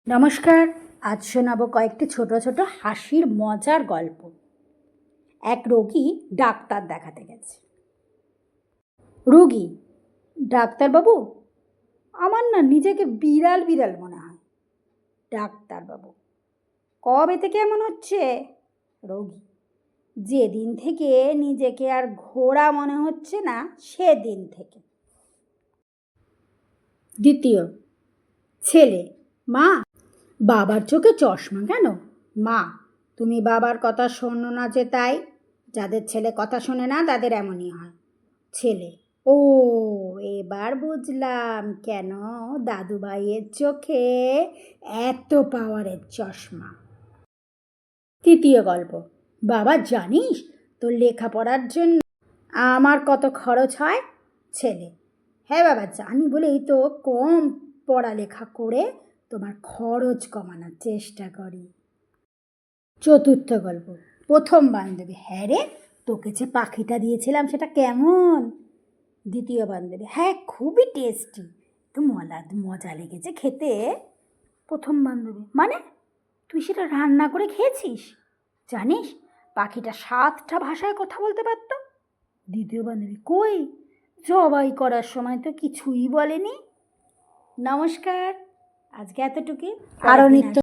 নমস্কার। আজ শোনাবো কয়েকটি ছোট ছোট হাসির মজার গল্প। এক রোগী ডাক্তার দেখাতে গেছে। রোগী: ডাক্তারবাবু, আমার না নিজেকে বিড়াল বিড়াল মনে হয়। ডাক্তারবাবু: কবে থেকে এমন হচ্ছে? রোগী: যেদিন থেকে নিজেকে আর ঘোড়া মনে হচ্ছে না সেদিন থেকে। দ্বিতীয় ছেলে: মা, বাবার চোখে চশমা কেন? মা: তুমি বাবার কথা শোনো না যে তাই। যাদের ছেলে কথা শোনে না তাদের এমনই হয়। ছেলে: ও, এবার বুঝলাম কেন দাদু ভাইয়ের চোখে এত পাওয়ারের চশমা। তৃতীয় গল্প: বাবা, জানিস তোর লেখাপড়ার জন্য আমার কত খরচ হয়? ছেলে: হ্যাঁ বাবা, জানি বলেই তো কম পড়ালেখা করে তোমার খরচ কমানোর চেষ্টা করি। চতুর্থ গল্প: প্রথম বান্ধবী: হ্যাঁ রে, তোকে যে পাখিটা দিয়েছিলাম সেটা কেমন? দ্বিতীয় বান্ধবী: হ্যাঁ, খুবই টেস্টি, তো মজা লেগেছে খেতে। প্রথম বান্ধবী: মানে তুই সেটা রান্না করে খেয়েছিস? জানিস পাখিটা 7টা ভাষায় কথা বলতে পারত। দ্বিতীয় বান্ধবী: কই, জবাই করার সময় তো কিছুই বলেনি। নমস্কার, আজকে এতটুকুই। আরও নিত্য